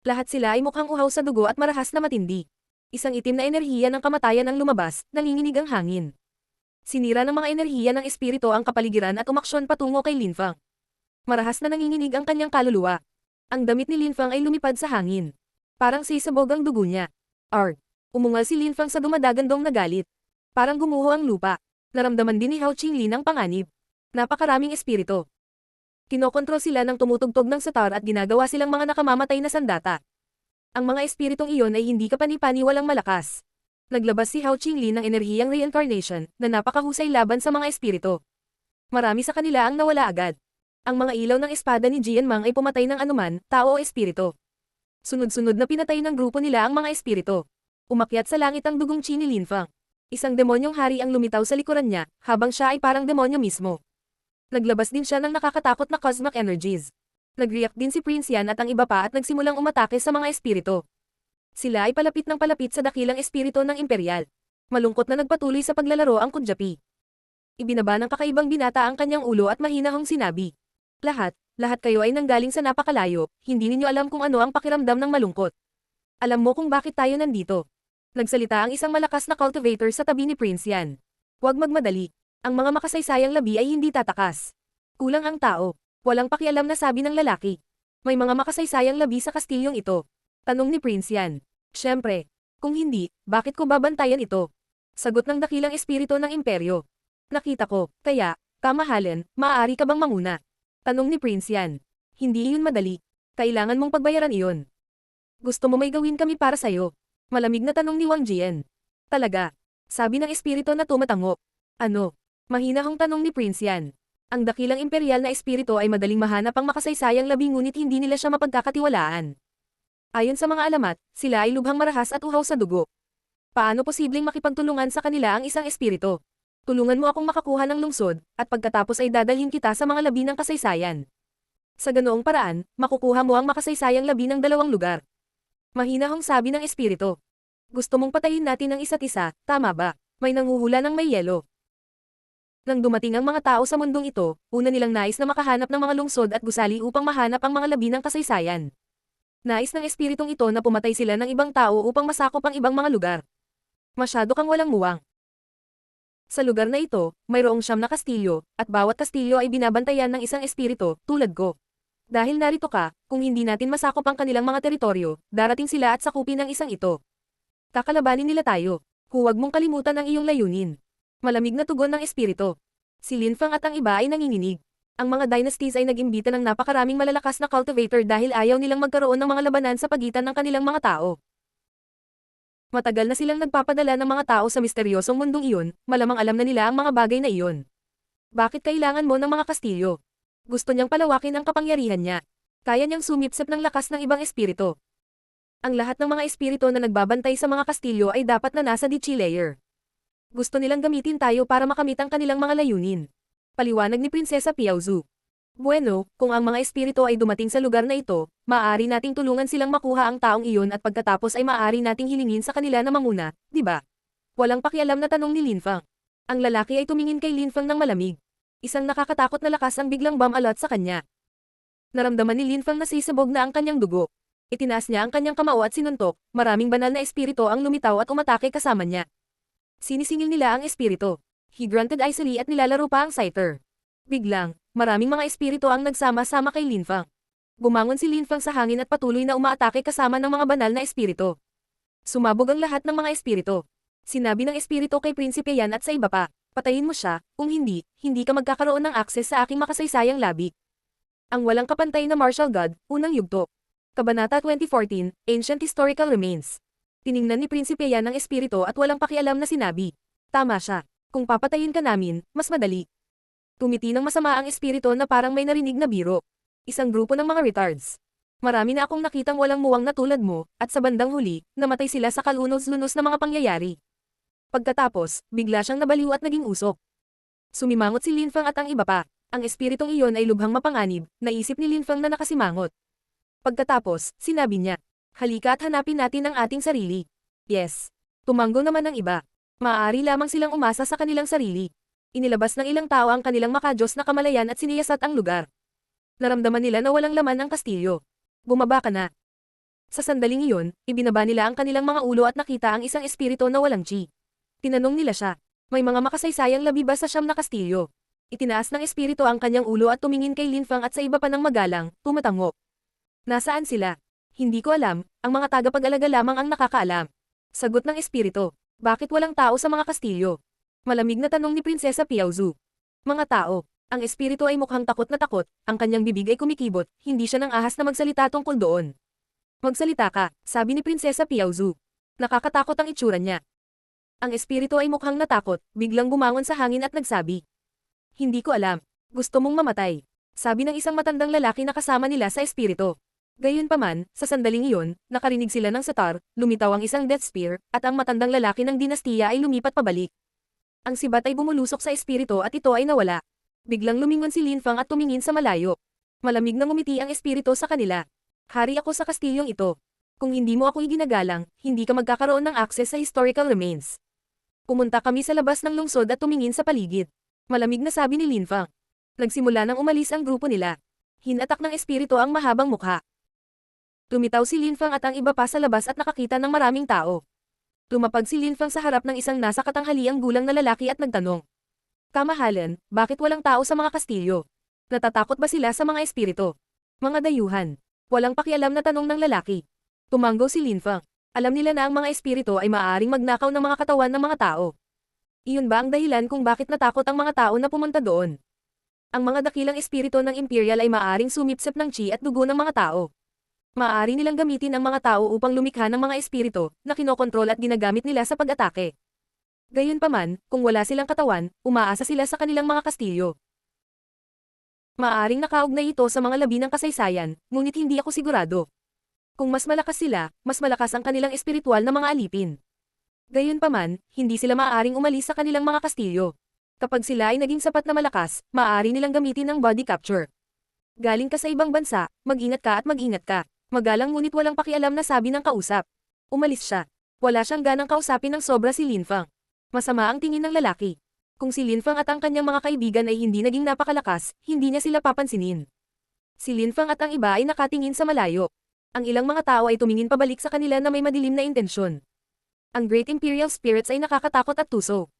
Lahat sila ay mukhang uhaw sa dugo at marahas na matindi. Isang itim na enerhiya ng kamatayan ang lumabas, nanginginig ang hangin. Sinira ng mga enerhiya ng espiritu ang kapaligiran at umaksyon patungo kay Linfang. Marahas na nanginginig ang kanyang kaluluwa. Ang damit ni Linfang ay lumipad sa hangin. Parang sisabog ang dugo niya. Arg! Umungal si Linfang sa dumadagandong na galit. Parang gumuho ang lupa. Naramdaman din ni Hao Qinglin ang panganib. Napakaraming espiritu. Kinokontrol sila ng tumutugtog ng sitar at ginagawa silang mga nakamamatay na sandata. Ang mga espiritong iyon ay hindi kapani-pani walang malakas. Naglabas si Hao Qinglin ng enerhiyang reincarnation na napakahusay laban sa mga espiritu. Marami sa kanila ang nawala agad. Ang mga ilaw ng espada ni Jian Mang ay pumatay ng anuman, tao o espiritu. Sunod-sunod na pinatay ng grupo nila ang mga espiritu. Umakyat sa langit ang dugong Qi ni Linfang. Isang demonyong hari ang lumitaw sa likuran niya, habang siya ay parang demonyo mismo. Naglabas din siya ng nakakatakot na cosmic energies. Nag-react din si Prince Yan at ang iba pa at nagsimulang umatake sa mga espiritu. Sila ay palapit ng palapit sa dakilang espiritu ng Imperial. Malungkot na nagpatuloy sa paglalaro ang Kudyapi. Ibinaba ng kakaibang binata ang kanyang ulo at mahinahong sinabi. Lahat kayo ay nanggaling sa napakalayo, hindi ninyo alam kung ano ang pakiramdam ng malungkot. Alam mo kung bakit tayo nandito. Nagsalita ang isang malakas na cultivator sa tabi ni Prince Yan. Huwag magmadali. Ang mga makasaysayang labi ay hindi tatakas. Kulang ang tao. Walang pakialam na sabi ng lalaki. May mga makasaysayang labi sa kastilyong ito. Tanong ni Prince Yan. Siyempre. Kung hindi, bakit ko babantayan ito? Sagot ng dakilang espiritu ng imperyo. Nakita ko, kaya, kamahalin, maaari ka bang manguna? Tanong ni Prince Yan. Hindi iyon madali. Kailangan mong pagbayaran iyon. Gusto mo may gawin kami para sa'yo? Malamig na tanong ni Wang Jian. Talaga. Sabi ng espiritu na tumatango. Ano? Mahinahong tanong ni Prince Yan. Ang dakilang imperial na espiritu ay madaling mahanap ang makasaysayang labi ngunit hindi nila siya mapagkakatiwalaan. Ayon sa mga alamat, sila ay lubhang marahas at uhaw sa dugo. Paano posibleng makipagtulungan sa kanila ang isang espiritu? Tulungan mo akong makakuha ng lungsod, at pagkatapos ay dadalhin kita sa mga labi ng kasaysayan. Sa ganoong paraan, makukuha mo ang makasaysayang labi ng dalawang lugar. Mahinahong sabi ng espiritu. Gusto mong patayin natin ang isa't isa, tama ba? May nanghuhula ng may yelo. Nang dumating ang mga tao sa mundong ito, una nilang nais na makahanap ng mga lungsod at gusali upang mahanap ang mga labi ng kasaysayan. Nais ng espiritong ito na pumatay sila ng ibang tao upang masakop ang ibang mga lugar. Masyado kang walang muwang. Sa lugar na ito, mayroong 9 na kastilyo, at bawat kastilyo ay binabantayan ng isang espiritu, tulad ko. Dahil narito ka, kung hindi natin masakop ang kanilang mga teritoryo, darating sila at sakupin ang isang ito. Kakalabanin nila tayo. Huwag mong kalimutan ang iyong layunin. Malamig na tugon ng espiritu. Si Lin Fang at ang iba ay nanginginig. Ang mga dynasties ay nag-imbita ng napakaraming malalakas na cultivator dahil ayaw nilang magkaroon ng mga labanan sa pagitan ng kanilang mga tao. Matagal na silang nagpapadala ng mga tao sa misteryosong mundong iyon, malamang alam na nila ang mga bagay na iyon. Bakit kailangan mo ng mga kastilyo? Gusto niyang palawakin ang kapangyarihan niya. Kaya niyang sumipsip ng lakas ng ibang espiritu. Ang lahat ng mga espiritu na nagbabantay sa mga kastilyo ay dapat na nasa Dichi layer. Gusto nilang gamitin tayo para makamit ang kanilang mga layunin. Paliwanag ni Prinsesa Piaozu. Bueno, kung ang mga espiritu ay dumating sa lugar na ito, maaari nating tulungan silang makuha ang taong iyon at pagkatapos ay maaari nating hilingin sa kanila na manguna, di ba? Walang pakialam na tanong ni Lin Fang. Ang lalaki ay tumingin kay Lin Fang ng malamig. Isang nakakatakot na lakas ang biglang bumalot sa kanya. Naramdaman ni Lin Fang na sisabog na ang kanyang dugo. Itinaas niya ang kanyang kamao at sinuntok, maraming banal na espiritu ang lumitaw at umatake kasama niya. Sinisingil nila ang espiritu. He grunted icily at nilalaro pa ang scyther. Biglang, maraming mga espiritu ang nagsama-sama kay Lin Fang. Bumangon si Lin Fang sa hangin at patuloy na umaatake kasama ng mga banal na espiritu. Sumabog ang lahat ng mga espiritu. Sinabi ng espiritu kay Prinsipe Yan at sa iba pa, patayin mo siya, kung hindi, hindi ka magkakaroon ng akses sa aking makasaysayang labi. Ang walang kapantay na martial god, unang yugto. Kabanata 2014, Ancient Historical Remains. Tiningnan ni Prinsipe Yan ang espiritu at walang pakialam na sinabi. Tama siya. Kung papatayin ka namin, mas madali. Tumiti ng masama ang espiritu na parang may narinig na biro. Isang grupo ng mga retards. Marami na akong nakitang walang muwang na tulad mo, at sa bandang huli, namatay sila sa kalunos-lunos na mga pangyayari. Pagkatapos, bigla siyang nabaliw at naging usok. Sumimangot si Lin Fang at ang iba pa. Ang espiritong iyon ay lubhang mapanganib, naisip ni Lin Fang na nakasimangot. Pagkatapos, sinabi niya, halika at hanapin natin ang ating sarili. Yes. Tumango naman ang iba. Maaari lamang silang umasa sa kanilang sarili. Inilabas ng ilang tao ang kanilang makajos na kamalayan at siniyasat ang lugar. Naramdaman nila na walang laman ang kastilyo. Bumaba ka na. Sa sandaling iyon, ibinaba nila ang kanilang mga ulo at nakita ang isang espiritu na walang chi. Tinanong nila siya, may mga makasaysayang labi ba sa 9 na kastilyo? Itinaas ng espiritu ang kanyang ulo at tumingin kay Lin Fang at sa iba pa ng magalang, tumatango. Nasaan sila? Hindi ko alam, ang mga tagapag-alaga lamang ang nakakaalam. Sagot ng espiritu. Bakit walang tao sa mga kastilyo? Malamig na tanong ni Prinsesa Piaozu. Mga tao. Ang espiritu ay mukhang takot na takot, ang kanyang bibig ay kumikibot, hindi siya nang ahas na magsalita tungkol doon. Magsalita ka, sabi ni Prinsesa Piaozu. Nakakatakot ang itsura niya. Ang espiritu ay mukhang natakot, biglang bumangon sa hangin at nagsabi. Hindi ko alam. Gusto mong mamatay. Sabi ng isang matandang lalaki na kasama nila sa espiritu. Gayunpaman, sa sandaling iyon, nakarinig sila ng sitar, lumitaw ang isang death spear, at ang matandang lalaki ng dinastiya ay lumipat pabalik. Ang sibat ay bumulusok sa espiritu at ito ay nawala. Biglang lumingon si Lin Fang at tumingin sa malayo. Malamig na ngumiti ang espiritu sa kanila. Hari ako sa kastilyong ito. Kung hindi mo ako iginagalang, hindi ka magkakaroon ng akses sa historical remains. Pumunta kami sa labas ng lungsod at tumingin sa paligid. Malamig na sabi ni Lin Fang. Nagsimula nang umalis ang grupo nila. Hinatak ng espiritu ang mahabang mukha. Lumitaw si Lin Fang at ang iba pa sa labas at nakakita ng maraming tao. Tumapag si Lin Fang sa harap ng isang nasa katanghaliang gulang na lalaki at nagtanong. Kamahalan, bakit walang tao sa mga kastilyo? Natatakot ba sila sa mga espiritu? Mga dayuhan. Walang pakialam na tanong ng lalaki. Tumanggaw si Lin Fang. Alam nila na ang mga espiritu ay maaaring magnakaw ng mga katawan ng mga tao. Iyon ba ang dahilan kung bakit natakot ang mga tao na pumunta doon? Ang mga dakilang espiritu ng Imperial ay maaaring sumipsip ng chi at dugo ng mga tao. Maaari nilang gamitin ang mga tao upang lumikha ng mga espiritu na kinokontrol at ginagamit nila sa pag-atake. Gayunpaman, kung wala silang katawan, umaasa sila sa kanilang mga kastilyo. Maaring nakaugnay ito sa mga labi ng kasaysayan, ngunit hindi ako sigurado. Kung mas malakas sila, mas malakas ang kanilang espiritual na mga alipin. Gayunpaman, hindi sila maaaring umalis sa kanilang mga kastilyo. Kapag sila ay naging sapat na malakas, maaari nilang gamitin ang body capture. Galing ka sa ibang bansa, mag-ingat ka at mag-ingat ka. Magalang ngunit walang pakialam na sabi ng kausap. Umalis siya. Wala siyang ganang kausapin ng sobra si Lin Fang. Masama ang tingin ng lalaki. Kung si Lin Fang at ang kanyang mga kaibigan ay hindi naging napakalakas, hindi niya sila papansinin. Si Lin Fang at ang iba ay nakatingin sa malayo. Ang ilang mga tao ay tumingin pabalik sa kanila na may madilim na intensyon. Ang Great Imperial Spirits ay nakakatakot at tuso.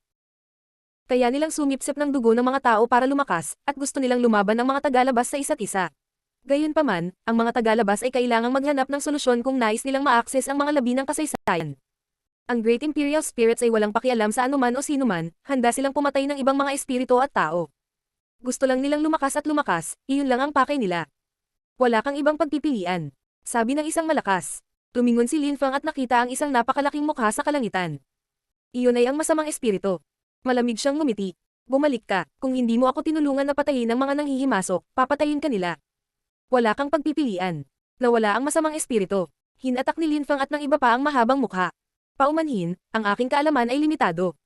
Kaya nilang sumipsip ng dugo ng mga tao para lumakas, at gusto nilang lumaban ng mga tagalabas sa isa't isa. Gayunpaman, ang mga tagalabas ay kailangang maghanap ng solusyon kung nais nilang ma-access ang mga labi ng kasaysayan. Ang Great Imperial Spirits ay walang pakialam sa anuman o sinuman, handa silang pumatay ng ibang mga espiritu at tao. Gusto lang nilang lumakas at lumakas, iyon lang ang pakay nila. Wala kang ibang pagpipilian. Sabi ng isang malakas. Tumingon si Lin Fang at nakita ang isang napakalaking mukha sa kalangitan. Iyon ay ang masamang espiritu. Malamig siyang ngumiti. Bumalik ka, kung hindi mo ako tinulungan na patayin ang mga nanghihimasok, papatayin ka nila. Wala kang pagpipilian. Nawala ang masamang espiritu. Hinatak ni Lin Fang at ng iba pa ang mahabang mukha. Paumanhin, ang aking kaalaman ay limitado.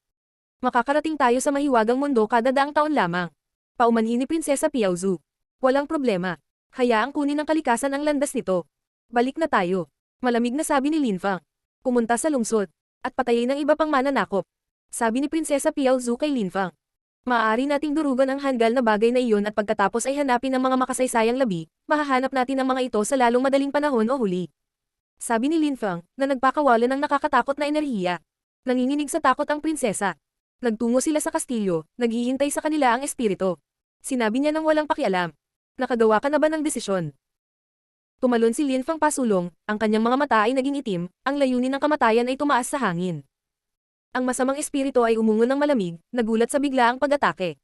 Makakarating tayo sa mahiwagang mundo kada daang taon lamang. Paumanhin ni Prinsesa Piaozu. Walang problema. Hayaang kunin ng kalikasan ang landas nito. Balik na tayo. Malamig na sabi ni Lin Fang. Pumunta sa lungsod. At patayin ng iba pang mananakop. Sabi ni Prinsesa Piaozu kay Lin Fang. Maaari nating durugan ang hanggal na bagay na iyon at pagkatapos ay hanapin ang mga makasaysayang labi, mahahanap natin ang mga ito sa lalong madaling panahon o huli. Sabi ni Lin Fang, na nagpakawala ng nakakatakot na enerhiya. Nanginginig sa takot ang prinsesa. Nagtungo sila sa kastilyo, naghihintay sa kanila ang espiritu. Sinabi niya nang walang pakialam. Nakagawa ka na ba ng desisyon? Tumalon si Lin Fang pasulong, ang kanyang mga mata ay naging itim, ang layunin ng kamatayan ay tumaas sa hangin. Ang masamang espiritu ay umungon ng malamig, nagulat sa biglaang pag-atake.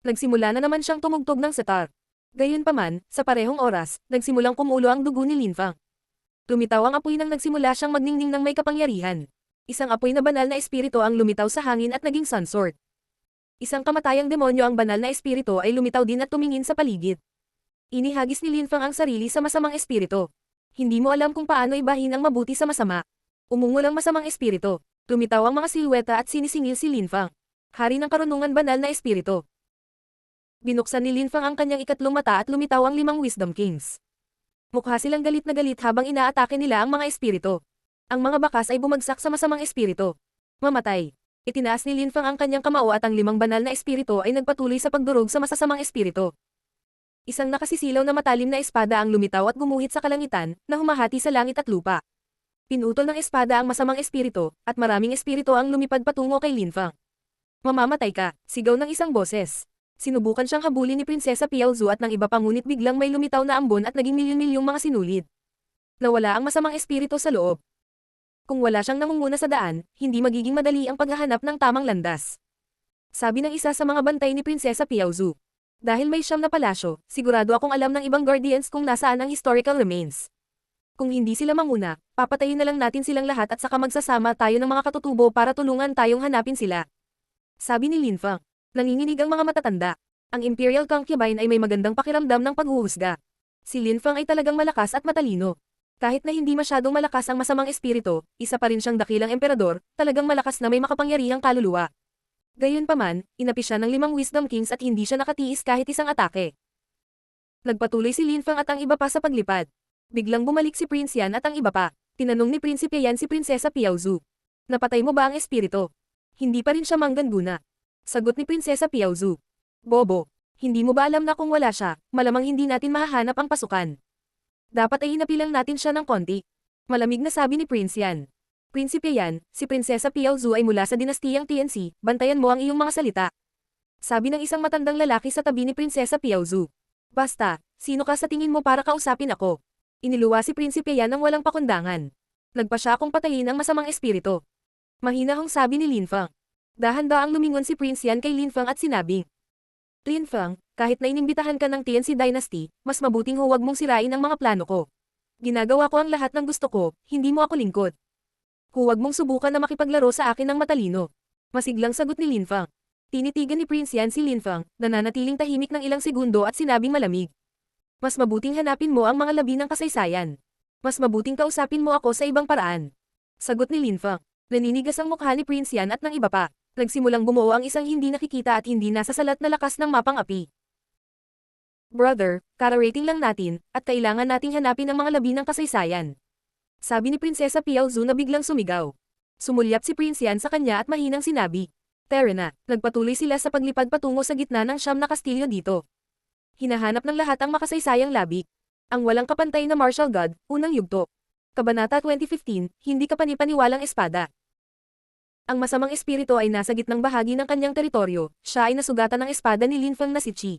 Nagsimula na naman siyang tumugtog ng sitar. Gayunpaman, sa parehong oras, nagsimulang kumulo ang dugo ni Lin Fang. Lumitaw ang apoy nang nagsimula siyang magningning ng may kapangyarihan. Isang apoy na banal na espiritu ang lumitaw sa hangin at naging sun sword. Isang kamatayang demonyo ang banal na espiritu ay lumitaw din at tumingin sa paligid. Inihagis ni Lin Fang ang sarili sa masamang espiritu. Hindi mo alam kung paano ibahin ang mabuti sa masama. Umungol ang masamang espiritu. Lumitaw ang mga silweta at sinisingil si Lin Fang. Hari ng karunungan banal na espiritu. Binuksan ni Lin Fang ang kanyang ikatlong mata at lumitaw ang 5 Wisdom Kings. Mukha silang galit na galit habang inaatake nila ang mga espiritu. Ang mga bakas ay bumagsak sa masamang espiritu. Mamatay. Itinaas ni Lin Fang ang kanyang kamao at ang 5 banal na espiritu ay nagpatuloy sa pagdurog sa masasamang espiritu. Isang nakasisilaw na matalim na espada ang lumitaw at gumuhit sa kalangitan, na humahati sa langit at lupa. Pinutol ng espada ang masamang espiritu, at maraming espiritu ang lumipad patungo kay Lin Fang. Mamamatay ka, sigaw ng isang boses. Sinubukan siyang habulin ni Prinsesa Piaozu at ng iba pa ngunit biglang may lumitaw na ambon at naging milyon-milyong mga sinulid. Nawala ang masamang espiritu sa loob. Kung wala siyang nangunguna sa daan, hindi magiging madali ang paghahanap ng tamang landas. Sabi ng isa sa mga bantay ni Prinsesa Piaozu. Dahil may siyam na palasyo, sigurado akong alam ng ibang guardians kung nasaan ang historical remains. Kung hindi sila manguna, papatayin na lang natin silang lahat at saka magsasama tayo ng mga katutubo para tulungan tayong hanapin sila. Sabi ni Lin Fang. Nanginginig ang mga matatanda. Ang Imperial Concubine ay may magandang pakiramdam ng paghuhusga. Si Lin Fang ay talagang malakas at matalino. Kahit na hindi masyadong malakas ang masamang espiritu, isa pa rin siyang dakilang emperador, talagang malakas na may makapangyarihang kaluluwa. Gayunpaman, inapi siya ng 5 Wisdom Kings at hindi siya nakatiis kahit isang atake. Nagpatuloy si Lin Fang at ang iba pa sa paglipad. Biglang bumalik si Prince Yan at ang iba pa. Tinanong ni Prinsipe Yan si Prinsesa Piaozu. Napatay mo ba ang espiritu? Hindi pa rin siya mangganduna. Sagot ni Prinsesa Piaozu. Bobo, hindi mo ba alam na kung wala siya, malamang hindi natin mahahanap ang pasukan. Dapat ay inapilang natin siya ng konti. Malamig na sabi ni Prince Yan. Prinsipe Yan, si Prinsesa Piao Zhu ay mula sa dinastiyang TNC, bantayan mo ang iyong mga salita. Sabi ng isang matandang lalaki sa tabi ni Prinsesa Piao Zhu. Basta, sino ka sa tingin mo para kausapin ako? Iniluwa si Prinsipe Yan ng walang pakundangan. Nagpa siya akong patayin ang masamang espiritu. Mahinahong sabi ni Lin Feng. Dahan-daang lumingon si Prince Yan kay Lin Feng at sinabi. Lin Feng, kahit na inimbitahan ka ng TNC Dynasty, mas mabuting huwag mong sirain ang mga plano ko. Ginagawa ko ang lahat ng gusto ko, hindi mo ako lingkod. Huwag mong subukan na makipaglaro sa akin ng matalino. Masiglang sagot ni Lin Feng. Tinitigan ni Prince Yan si Lin Feng, nananatiling tahimik ng ilang segundo at sinabing malamig. Mas mabuting hanapin mo ang mga labi ng kasaysayan. Mas mabuting kausapin mo ako sa ibang paraan. Sagot ni Lin Feng. Naninigas ang mukha ni Prince Yan at ng iba pa. Nagsimulang bumuo ang isang hindi nakikita at hindi nasasalat na lakas ng mapang api. Brother, kararating lang natin, at kailangan nating hanapin ang mga labi ng kasaysayan. Sabi ni Prinsesa Piao Zhu na biglang sumigaw. Sumulyap si Prince Yan sa kanya at mahinang sinabi. Tara na, nagpatuloy sila sa paglipad patungo sa gitna ng siyam na kastilyo dito. Hinahanap ng lahat ang makasaysayang labi. Ang walang kapantay na martial god, unang yugto. Kabanata 2015, hindi kapanipaniwalang espada. Ang masamang espiritu ay nasa gitnang bahagi ng kanyang teritoryo, siya ay nasugatan ng espada ni Lin Feng na si Qi.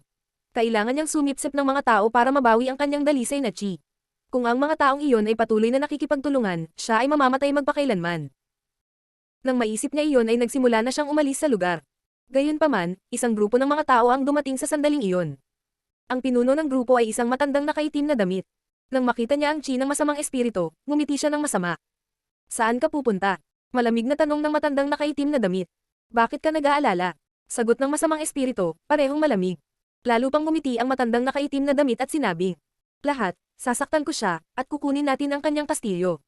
Kailangan niyang sumipsip ng mga tao para mabawi ang kanyang dalisay na Qi. Kung ang mga taong iyon ay patuloy na nakikipagtulungan, siya ay mamamatay magpakailanman. Nang maisip niya iyon ay nagsimula na siyang umalis sa lugar. Gayunpaman, isang grupo ng mga tao ang dumating sa sandaling iyon. Ang pinuno ng grupo ay isang matandang nakaitim na damit. Nang makita niya ang Qi ng masamang espiritu, ngumiti siya ng masama. Saan ka pupunta? Malamig na tanong ng matandang nakaitim na damit. Bakit ka nag-aalala? Sagot ng masamang espiritu, parehong malamig. Lalo pang ngumiti ang matandang nakaitim na damit at sinabi. Lahat, sasaktan ko siya, at kukunin natin ang kanyang kastilyo.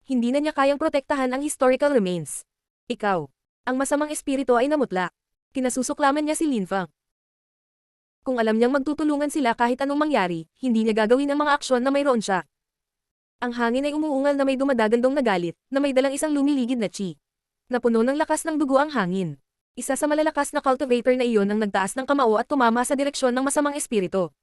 Hindi na niya kayang protektahan ang historical remains. Ikaw. Ang masamang espiritu ay namutla. Kinasusuklaman niya si Lin Feng. Kung alam niyang magtutulungan sila kahit anong mangyari, hindi niya gagawin ang mga aksyon na mayroon siya. Ang hangin ay umuungal na may dumadagandong na galit, na may dalang isang lumiligid na Qi. Napuno ng lakas ng dugo ang hangin. Isa sa malalakas na cultivator na iyon ang nagtaas ng kamao at tumama sa direksyon ng masamang espiritu.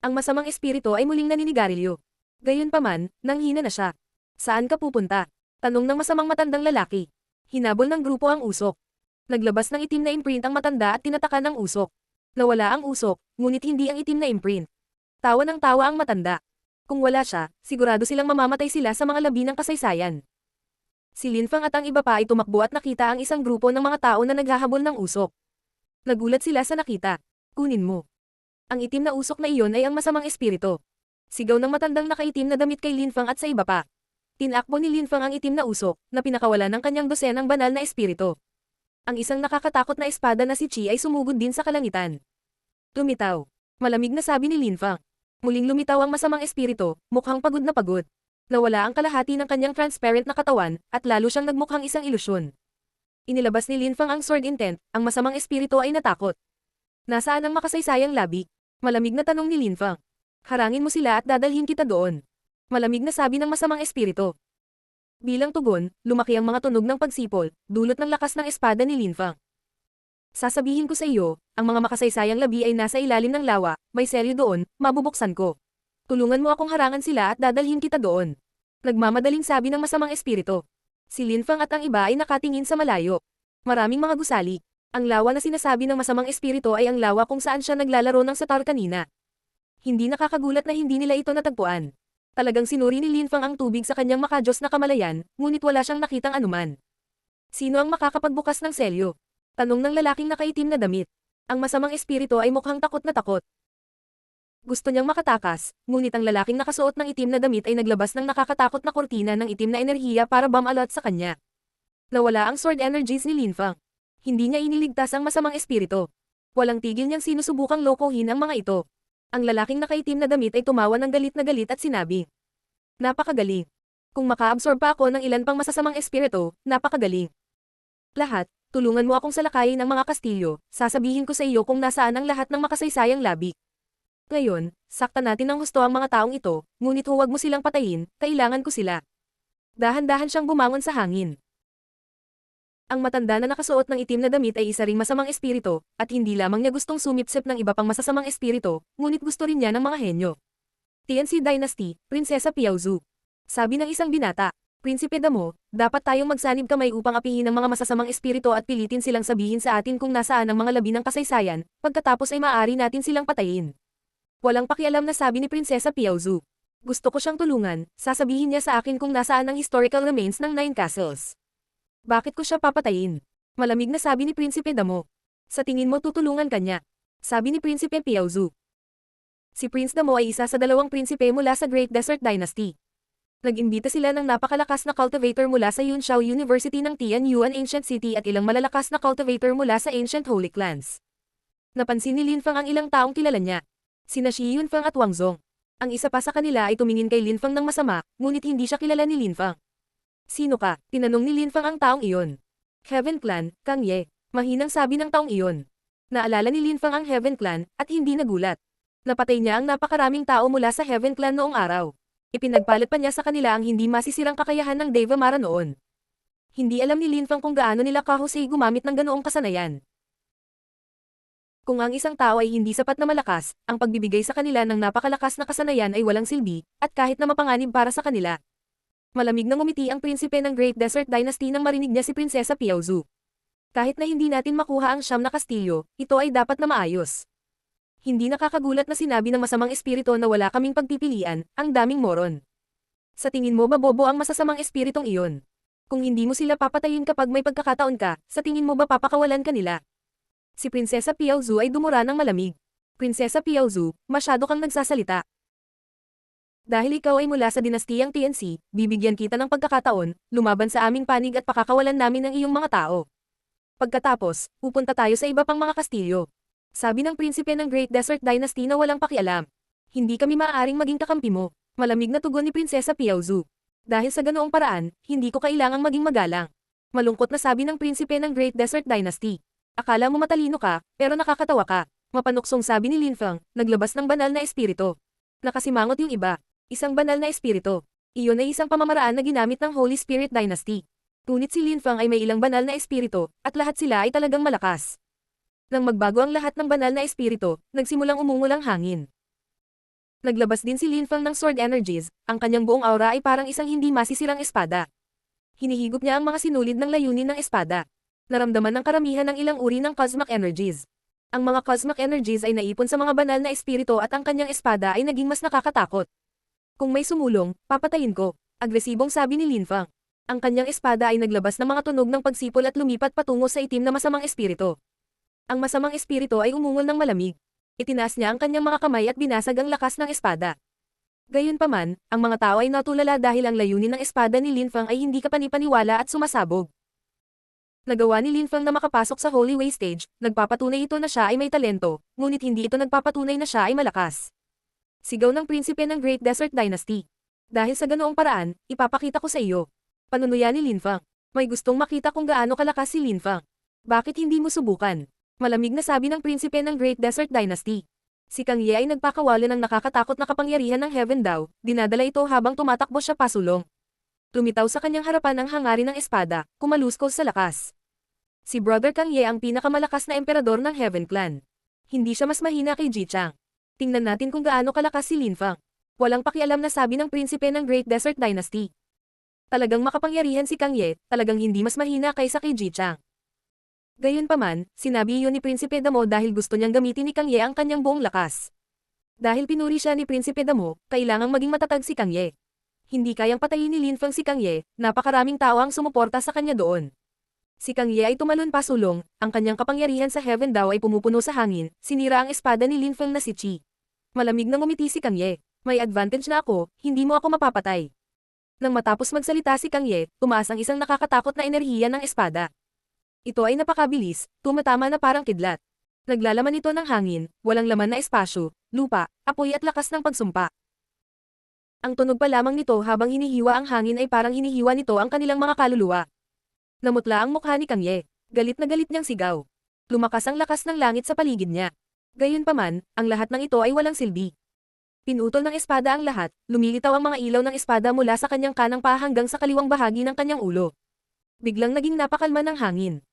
Ang masamang espiritu ay muling naninigarilyo. Gayunpaman, nanghina na siya. Saan ka pupunta? Tanong ng masamang matandang lalaki. Hinabol ng grupo ang usok. Naglabas ng itim na imprint ang matanda at tinatakan ng usok. Nawala ang usok, ngunit hindi ang itim na imprint. Tawa ng tawa ang matanda. Kung wala siya, sigurado silang mamamatay sila sa mga labi ng kasaysayan. Si Lin Feng at ang iba pa ay tumakbo at nakita ang isang grupo ng mga tao na naghahabol ng usok. Nagulat sila sa nakita. Kunin mo. Ang itim na usok na iyon ay ang masamang espiritu. Sigaw ng matandang nakaitim na damit kay Lin Feng at sa iba pa. Tinakbo ni Lin Feng ang itim na usok, na pinakawala ng kanyang dosenang banal na espiritu. Ang isang nakakatakot na espada na si Qi ay sumugod din sa kalangitan. Lumitaw. Malamig na sabi ni Lin Feng. Muling lumitaw ang masamang espiritu, mukhang pagod na pagod. Nawala ang kalahati ng kanyang transparent na katawan, at lalo siyang nagmukhang isang ilusyon. Inilabas ni Lin Feng ang sword intent, ang masamang espiritu ay natakot. Nasaan ang makasaysayang labi? Malamig na tanong ni Lin Feng. Harangin mo sila at dadalhin kita doon. Malamig na sabi ng masamang espiritu. Bilang tugon, lumaki ang mga tunog ng pagsipol, dulot ng lakas ng espada ni Lin Feng. Sasabihin ko sa iyo, ang mga makasaysayang labi ay nasa ilalim ng lawa, may selyo doon, mabubuksan ko. Tulungan mo akong harangan sila at dadalhin kita doon. Nagmamadaling sabi ng masamang espiritu. Si Lin Feng at ang iba ay nakatingin sa malayo. Maraming mga gusali. Ang lawa na sinasabi ng masamang espiritu ay ang lawa kung saan siya naglalaro ng satar kanina. Hindi nakakagulat na hindi nila ito natagpuan. Talagang sinuri ni Lin Feng ang tubig sa kanyang makajos na kamalayan, ngunit wala siyang nakitang anuman. Sino ang makakapagbukas ng selyo? Tanong ng lalaking nakaitim na damit. Ang masamang espiritu ay mukhang takot na takot. Gusto niyang makatakas, ngunit ang lalaking nakasuot ng itim na damit ay naglabas ng nakakatakot na kurtina ng itim na enerhiya para bumalot sa kanya. Nawala ang sword energies ni Lin Feng. Hindi niya iniligtas ang masamang espiritu. Walang tigil niyang sinusubukang lokohin ang mga ito. Ang lalaking nakaitim na damit ay tumawa ng galit na galit at sinabi. Napakagaling. Kung makaabsorb pa ako ng ilan pang masasamang espiritu, napakagaling. Lahat, tulungan mo akong salakayin ang mga kastilyo, sasabihin ko sa iyo kung nasaan ang lahat ng makasaysayang labi. Ngayon, saktan natin ng husto ang mga taong ito, ngunit huwag mo silang patayin, kailangan ko sila. Dahan-dahan siyang bumangon sa hangin. Ang matanda na nakasuot ng itim na damit ay isa ring masamang espiritu, at hindi lamang niya gustong sumipsip ng iba pang masasamang espiritu, ngunit gusto rin niya ng mga henyo. TNC Dynasty, Prinsesa Piaozu. Sabi ng isang binata, Prinsipe Damo, dapat tayong magsanib kamay upang apihin ang mga masasamang espiritu at pilitin silang sabihin sa atin kung nasaan ang mga labi ng kasaysayan, pagkatapos ay maaari natin silang patayin. Walang pakialam na sabi ni Prinsesa Piaozu. Gusto ko siyang tulungan, sasabihin niya sa akin kung nasaan ang historical remains ng Nine Castles. Bakit ko siya papatayin? Malamig na sabi ni Prinsipe Damo. Sa tingin mo tutulungan kanya? Sabi ni Prinsipe Piaozu. Si Prince Damo ay isa sa 2 prinsipe mula sa Great Desert Dynasty. Nag-imbita sila ng napakalakas na cultivator mula sa Yunshao University ng Tianyuan Ancient City at ilang malalakas na cultivator mula sa Ancient Holy Clans. Napansin ni Lin Fang ang ilang taong kilala niya. Sina Shi Yunfang at Wang Zong. Ang isa pa sa kanila ay tumingin kay Lin Fang ng masama, ngunit hindi siya kilala ni Lin Fang. Sino ka? Tinanong ni Lin Fang ang taong iyon. Heaven Clan, Kang Ye. Mahinang sabi ng taong iyon. Naalala ni Lin Fang ang Heaven Clan, at hindi nagulat. Napatay niya ang napakaraming tao mula sa Heaven Clan noong araw. Ipinagpalit pa niya sa kanila ang hindi masisirang kakayahan ng Deva Mara noon. Hindi alam ni Lin Fang kung gaano nila kahusay gumamit ng ganoong kasanayan. Kung ang isang tao ay hindi sapat na malakas, ang pagbibigay sa kanila ng napakalakas na kasanayan ay walang silbi, at kahit na mapanganib para sa kanila. Malamig na ngumiti ang prinsipe ng Great Desert Dynasty nang marinig niya si Prinsesa Piaozu. Kahit na hindi natin makuha ang 9 na kastilyo, ito ay dapat na maayos. Hindi nakakagulat na sinabi ng masamang espiritu na wala kaming pagpipilian, ang daming moron. Sa tingin mo mabobo ang masasamang espiritong iyon? Kung hindi mo sila papatayin kapag may pagkakataon ka, sa tingin mo ba papakawalan ka nila? Si Prinsesa Piaozu ay dumura ng malamig. Prinsesa Piaozu, masyado kang nagsasalita. Dahil ikaw ay mula sa dinastiyang TNC, bibigyan kita ng pagkakataon, lumaban sa aming panig at pakakawalan namin ang iyong mga tao. Pagkatapos, pupunta tayo sa iba pang mga kastilyo. Sabi ng prinsipe ng Great Desert Dynasty na walang pakialam. Hindi kami maaaring maging kakampi mo. Malamig na tugon ni Prinsesa Piaozu. Dahil sa ganoong paraan, hindi ko kailangang maging magalang. Malungkot na sabi ng prinsipe ng Great Desert Dynasty. Akala mo matalino ka, pero nakakatawa ka. Mapanuksong sabi ni Lin Fang, naglabas ng banal na espiritu. Nakasimangot yung iba. Isang banal na espiritu. Iyon ay isang pamamaraan na ginamit ng Holy Spirit Dynasty. Ngunit si Lin Fang ay may ilang banal na espiritu, at lahat sila ay talagang malakas. Nang magbago ang lahat ng banal na espiritu, nagsimulang umungol ang hangin. Naglabas din si Lin Fang ng sword energies, ang kanyang buong aura ay parang isang hindi masisirang espada. Hinihigop niya ang mga sinulid ng layunin ng espada. Naramdaman ng karamihan ng ilang uri ng cosmic energies. Ang mga cosmic energies ay naipon sa mga banal na espiritu at ang kanyang espada ay naging mas nakakatakot. Kung may sumulong, papatayin ko, agresibong sabi ni Lin Fang. Ang kanyang espada ay naglabas ng mga tunog ng pagsipol at lumipat patungo sa itim na masamang espiritu. Ang masamang espiritu ay umungol ng malamig. Itinaas niya ang kanyang mga kamay at binasag ang lakas ng espada. Gayunpaman, ang mga tao ay natulala dahil ang layunin ng espada ni Lin Fang ay hindi kapanipaniwala at sumasabog. Nagawa ni Lin Fang na makapasok sa Holy Way stage, nagpapatunay ito na siya ay may talento, ngunit hindi ito nagpapatunay na siya ay malakas. Sigaw ng prinsipe ng Great Desert Dynasty. Dahil sa ganoong paraan, ipapakita ko sa iyo. Panunuya ni Lin Fang. May gustong makita kung gaano kalakas si Lin Fang. Bakit hindi mo subukan? Malamig na sabi ng prinsipe ng Great Desert Dynasty. Si Kang Ye ay nagpakawala ng nakakatakot na kapangyarihan ng Heaven Dao, dinadala ito habang tumatakbo siya pasulong. Lumitaw sa kanyang harapan ang hangarin ng espada, kumaluskos sa lakas. Si Brother Kang Ye ang pinakamalakas na emperador ng Heaven Clan. Hindi siya mas mahina kay Ji Chang. Tingnan natin kung gaano kalakas si Lin Fang. Walang pakialam na sabi ng prinsipe ng Great Desert Dynasty. Talagang makapangyarihan si Kang Ye, talagang hindi mas mahina kaysa kay Ji Chang. Gayunpaman, sinabi iyon ni Prinsipe Damo dahil gusto niyang gamitin ni Kang Ye ang kanyang buong lakas. Dahil pinuri siya ni Prinsipe Damo, kailangang maging matatag si Kang Ye. Hindi kayang patayin ni Lin Fang si Kang Ye, napakaraming tao ang sumuporta sa kanya doon. Si Kang Ye ay tumalon pasulong, ang kanyang kapangyarihan sa Heaven Dao ay pumupuno sa hangin, sinira ang espada ni Lin Fang na si Chi. Malamig na ngumiti si Kang Ye. May advantage na ako, hindi mo ako mapapatay. Nang matapos magsalita si Kang Ye, tumaas ang isang nakakatakot na enerhiya ng espada. Ito ay napakabilis, tumatama na parang kidlat. Naglalaman ito ng hangin, walang laman na espasyo, lupa, apoy at lakas ng pagsumpa. Ang tunog pa lamang nito habang hinihiwa ang hangin ay parang hinihiwa nito ang kanilang mga kaluluwa. Namutla ang mukha ni Kang Ye. Galit na galit niyang sigaw. Lumakas ang lakas ng langit sa paligid niya. Gayunpaman, ang lahat ng ito ay walang silbi. Pinutol ng espada ang lahat, lumilitaw ang mga ilaw ng espada mula sa kanyang kanang paa hanggang sa kaliwang bahagi ng kanyang ulo. Biglang naging napakalma ng hangin.